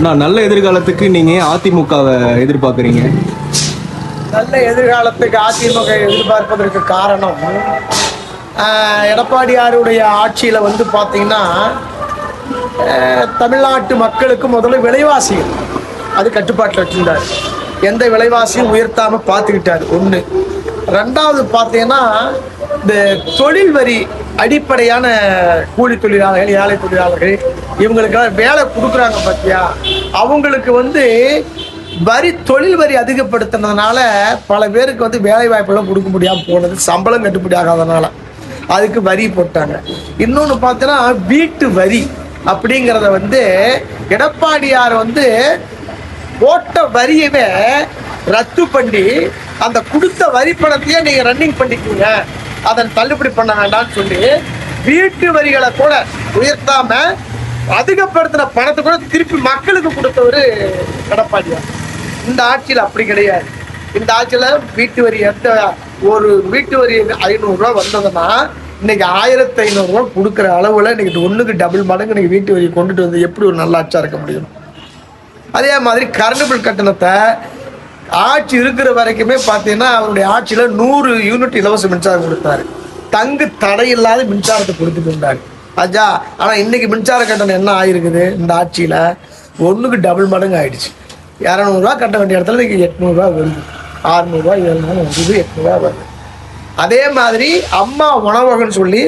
நான் நல்ல எதிர்காலத்துக்கு நீங்க ஏன் அதிமுகவை எதிர்பார்க்குறீங்க? நல்ல எதிர்காலத்துக்கு அதிமுக எதிர்பார்ப்பதற்கு காரணம், எடப்பாடியாருடைய ஆட்சியில் வந்து பார்த்தீங்கன்னா தமிழ்நாட்டு மக்களுக்கு முதல்ல விலைவாசி அது கட்டுப்பாட்டில் வச்சுருந்தார். எந்த விலைவாசியும் உயர்த்தாமல் பார்த்துக்கிட்டார். ஒன்று. ரெண்டாவது பார்த்தீங்கன்னா இந்த தொழில் வரி அடிப்படையான கூலி தொழிலாளர்கள், ஏழை தொழிலாளர்கள், இவங்களுக்கெல்லாம் வேலை கொடுக்குறாங்க பார்த்தியா, அவங்களுக்கு வந்து தொழில் வரி அதிகப்படுத்தினதுனால பல பேருக்கு வந்து வேலை வாய்ப்பெல்லாம் கொடுக்க முடியாமல் போனது, சம்பளம் கட்டுப்படி ஆகாதனால அதுக்கு வரி போட்டாங்க. இன்னொன்று பார்த்தீங்கன்னா வீட்டு வரி அப்படிங்கிறத வந்து எடப்பாடியார் வந்து போட்ட வரியவே ரத்து பண்ணி அந்த கொடுத்த வரி பணத்தையே நீங்க ரன்னிங் பண்ணிக்கீங்க, அதன் தள்ளுபடி பண்ண வேண்டாம்னு சொல்லி வீட்டு வரிகளை கூட உயர்த்தாம அதிகப்படுத்தின பணத்தை கூட திருப்பி மக்களுக்கு கொடுத்தவர் எடப்பாடியார். இந்த ஆட்சியில் அப்படி கிடையாது. இந்த ஆட்சியில் வீட்டு வரி ஒரு வீட்டு வரி 500 ரூபா வந்ததுன்னா இன்னைக்கு 1500 ரூபா கொடுக்குற அளவுல இன்னைக்கு ஒண்ணுக்கு டபுள் மடங்கு இன்னைக்கு வீட்டு வரி கொண்டுட்டு வந்து எப்படி ஒரு நல்ல ஆட்சியா இருக்க முடியும்? அதே மாதிரி கரண்ட் பில் கட்டணத்தை ஆட்சி இருக்கிற வரைக்குமே பார்த்தீங்கன்னா அவருடைய ஆட்சியில் 100 யூனிட் இலவச மின்சாரம் கொடுத்தாரு. தங்கு தடையில்லாத மின்சாரத்தை கொடுத்துட்டு இருந்தாரு ஆச்சா. ஆனால் இன்னைக்கு மின்சார கட்டணம் என்ன ஆயிருக்குது? இந்த ஆட்சியில் ஒன்றுக்கு டபுள் மடங்கு ஆயிடுச்சு. 200 ரூபா கட்ட வேண்டிய இடத்துல இன்னைக்கு 800 ரூபா வருது, 600 ரூபா 700 வருது, 800 ரூபா வருது. அதே மாதிரி அம்மா உணவகம்னு சொல்லி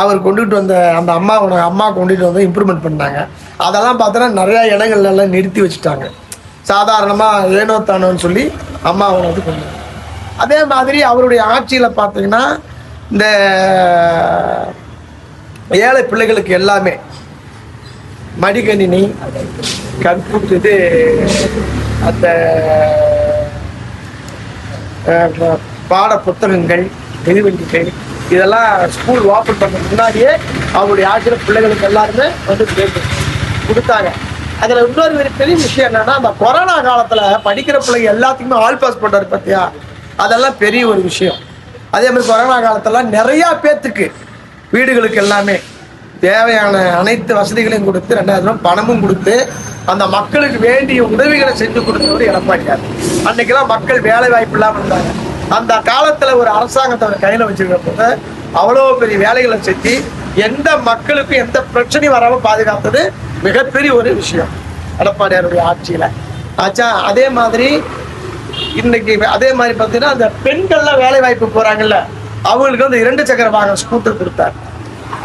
அவர் கொண்டுகிட்டு வந்த அந்த அம்மா கொண்டுட்டு வந்து இம்ப்ரூவ்மெண்ட் பண்ணாங்க. அதெல்லாம் பார்த்தோன்னா நிறையா இடங்கள்லாம் நிறுத்தி வச்சுட்டாங்க. சாதாரணமாக ஏனோ தானோன்னு சொல்லி அம்மா உணவு கொண்டு. அதே மாதிரி அவருடைய ஆட்சியில் பார்த்தீங்கன்னா இந்த ஏழை பிள்ளைகளுக்கு எல்லாமே மடிக்கணினி, கம்ப்யூட்டர், அந்த பாட புத்தகங்கள், மிதிவண்டிகள், இதெல்லாம் ஸ்கூல் ஓப்பன் பண்ண முன்னாடியே அவருடைய ஆட்சியில் பிள்ளைகளுக்கு எல்லாருமே வந்து கொடுத்தாங்க. அதில் இன்னொரு பெரிய விஷயம் என்னன்னா, அந்த கொரோனா காலத்தில் படிக்கிற பிள்ளைங்க எல்லாத்துக்குமே ஆல் பாஸ் பண்ணாரு பார்த்தியா, அதெல்லாம் பெரிய ஒரு விஷயம். அதே மாதிரி கொரோனா காலத்தில் நிறையா பேர்த்துக்கு வீடுகளுக்கு எல்லாமே தேவையான அனைத்து வசதிகளையும் கொடுத்து 2000 ரூபாய் பணமும் கொடுத்து அந்த மக்களுக்கு வேண்டிய உதவிகளை செஞ்சு கொடுத்தவர் எடப்பாடியார். அன்னைக்கெல்லாம் மக்கள் வேலை வாய்ப்பு இல்லாமல் இருந்தாங்க. அந்த காலத்தில் ஒரு அரசாங்கத்தை அவர் கையில் வச்சிருக்கிறப்ப அவ்வளோ பெரிய வேலைகளை செஞ்சு எந்த மக்களுக்கும் எந்த பிரச்சனையும் வராமல் பாதுகாத்தது மிகப்பெரிய ஒரு விஷயம் எடப்பாடியாருடைய ஆட்சியில் ஆச்சா. அதே மாதிரி இன்னைக்கு அதே மாதிரி பார்த்தீங்கன்னா அந்த பெண்கள்லாம் வேலை வாய்ப்பு போகிறாங்கல்ல, அவங்களுக்கு வந்து 2 சக்கர வாகனம் ஸ்கூட்டர் கொடுத்தார்.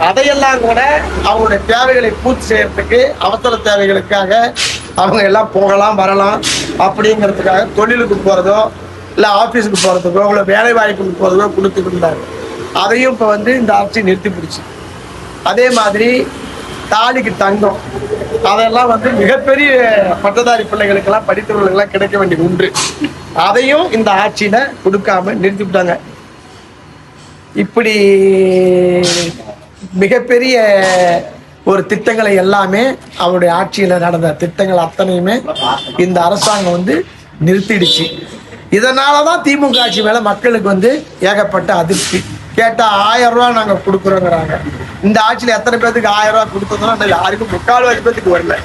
அதையெல்லாம் கூட அவங்களுடைய தேவைகளை பூர்த்தி செய்யறதுக்கு, அவசர தேவைகளுக்காக அவங்க எல்லாம் போகலாம் வரலாம் அப்படிங்கிறதுக்காக தொழிலுக்கு போகிறதோ இல்லை ஆஃபீஸுக்கு போகிறதுக்கோ இல்லை வேலை வாய்ப்புக்கு போகிறதோ கொடுத்துட்டு இருந்தாங்க. அதையும் இப்போ வந்து இந்த ஆட்சி நிறுத்தி பிடிச்சி. அதே மாதிரி தாலிக்கு தங்கம், அதெல்லாம் வந்து மிகப்பெரிய பட்டதாரி பிள்ளைகளுக்கெல்லாம் படித்தவர்களுக்கெல்லாம் கிடைக்க வேண்டிய ஒன்று, அதையும் இந்த ஆட்சியில் கொடுக்காம நிறுத்தி விட்டாங்க. இப்படி மிகப்பெரிய ஒரு திட்டங்களை எல்லாமே அவருடைய ஆட்சியில் நடந்த திட்டங்கள் அத்தனையுமே இந்த அரசாங்கம் வந்து நிறுத்திடுச்சு. இதனால தான் திமுக ஆட்சி மேலே மக்களுக்கு வந்து ஏகப்பட்ட அதிருப்தி. கேட்டால் 1000 ரூபா நாங்கள் கொடுக்குறோங்கிறாங்க. இந்த ஆட்சியில் எத்தனை பேருக்கு 1000 ரூபா கொடுத்தோம்னா யாருக்கும் 3/4 பேருக்கு வரல.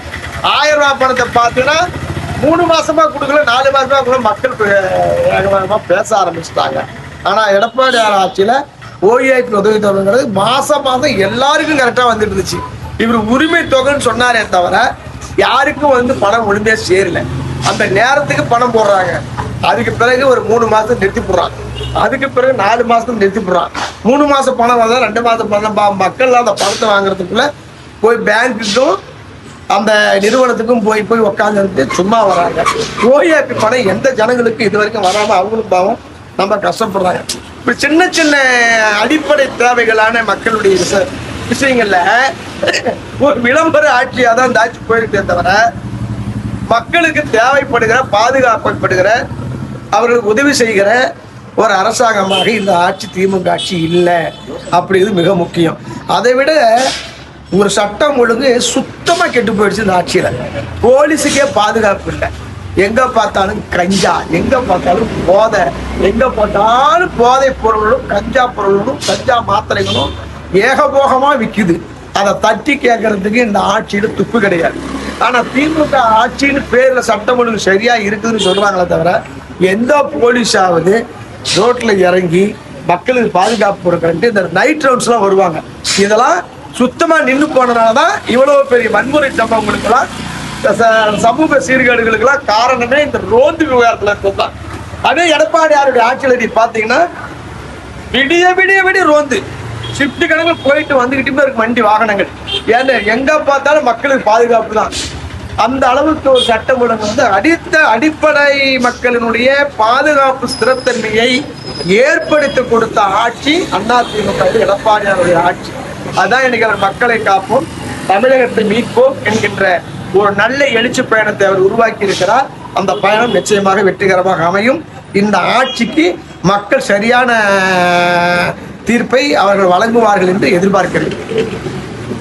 1000 ரூபா பணத்தை பார்த்தீங்கன்னா 3 மாசமா கொடுக்கல, 4 மாசமா கூட மக்கள் ஏகமாக பேச ஆரம்பிச்சுட்டாங்க. ஆனால் எடப்பாடியார் ஆட்சியில் ஓய்வு உதவித்தொகைங்கிறது மாசம் எல்லாருக்கும் கரெக்டாக வந்துட்டு இருந்துச்சு. இவர் உரிமை தொகைன்னு சொன்னாரே தவிர யாருக்கும் வந்து பணம் ஒழுங்கா சேரல. அந்த நேரத்துக்கு பணம் போடுறாங்க, அதுக்கு பிறகு ஒரு 3 மாசம் நிறுத்தி போடுறாங்க, அதுக்கு பிறகு 4 மாசம் நிறுத்தி போடுறான். 3 மாசம் பணம் வந்தால் 2 மாசம் பணம் மக்கள் அந்த பணத்தை வாங்குறதுக்குள்ள போய் பேங்க்குக்கும் அந்த நிறுவனத்துக்கும் போய் உக்காந்துட்டு சும்மா வராங்க. ஓய்வு பணம் எந்த ஜனங்களுக்கு இது வரைக்கும் வராமல் அவங்களுக்கு பாவம் நம்ம கஷ்டப்படுறாங்க. இப்படி சின்ன சின்ன அடிப்படை தேவைகளான மக்களுடைய விஷயங்கள்ல ஒரு விளம்பர ஆட்சியாக தான் இந்த ஆட்சி போயிருக்கே தவிர மக்களுக்கு தேவைப்படுகிற, பாதுகாக்கப்படுகிற, அவர்களுக்கு உதவி செய்கிற ஒரு அரசாங்கமாக இந்த ஆட்சி திமுக ஆட்சி இல்லை. அப்படிங்கிறது மிக முக்கியம். அதை விட ஒரு சட்டம் ஒழுங்கு சுத்தமாக கெட்டு போயிடுச்சு இந்த ஆட்சியில். போலீஸுக்கே பாதுகாப்பு இல்லை. எங்க பார்த்தாலும் கஞ்சா, எங்க பார்த்தாலும் போதை, எங்க பார்த்தாலும் போதை பொருள்களும் கஞ்சா பொருள்களும் கஞ்சா மாத்திரைகளும் ஏகபோகமா விற்குது. அதை தட்டி கேட்கறதுக்கு இந்த ஆட்சியில துப்பு கிடையாது. ஆனா திமுக ஆட்சின்னு பேர்ல சட்டம் ஒழுங்கு சரியா இருக்குதுன்னு சொல்றாங்களே தவிர எந்த போலீஸாவது ரோட்ல இறங்கி மக்களுக்கு பாதுகாப்பு கொடுக்கறன்ட்டு இந்த நைட் ரவுண்ட்ஸ் எல்லாம் வருவாங்க. இதெல்லாம் சுத்தமா நின்று போனதுனாலதான் இவ்வளவு பெரிய வன்முறை சம்பவங்களுக்கெல்லாம் சமூக சீர்கேடுகளுக்கெல்லாம் காரணமே இந்த ரோந்து விவகாரத்துல இருந்ததுதான். அதே எடப்பாடியாருடைய ஆட்சியில நீ பாத்தீங்கன்னா விடிய விடிய விடிய ரோந்து ஷிப்ட் கணக்கில் போயிட்டு வந்துகிட்டு இருக்கு வண்டி வாகனங்கள். ஏன்னா எங்க பார்த்தாலும் மக்களுக்கு பாதுகாப்பு தான். அந்த அளவுக்கு ஒரு சட்டம் ஒழுங்கு வந்து அடிப்படை மக்களினுடைய பாதுகாப்பு ஸ்திரத்தன்மையை ஏற்படுத்தி கொடுத்த ஆட்சி அதிமுக எடப்பாடியாருடைய ஆட்சி. அதான் இன்னைக்கு அவர் மக்களை காப்போம், தமிழகத்தை மீட்போம் என்கின்ற ஒரு நல்ல எழுச்சி பயணத்தை அவர் உருவாக்கி இருக்கிறார். அந்த பயணம் நிச்சயமாக வெற்றிகரமாக அமையும். இந்த ஆட்சிக்கு மக்கள் சரியான தீர்ப்பை அவர்கள் வழங்குவார்கள் என்று எதிர்பார்க்கிறேன்.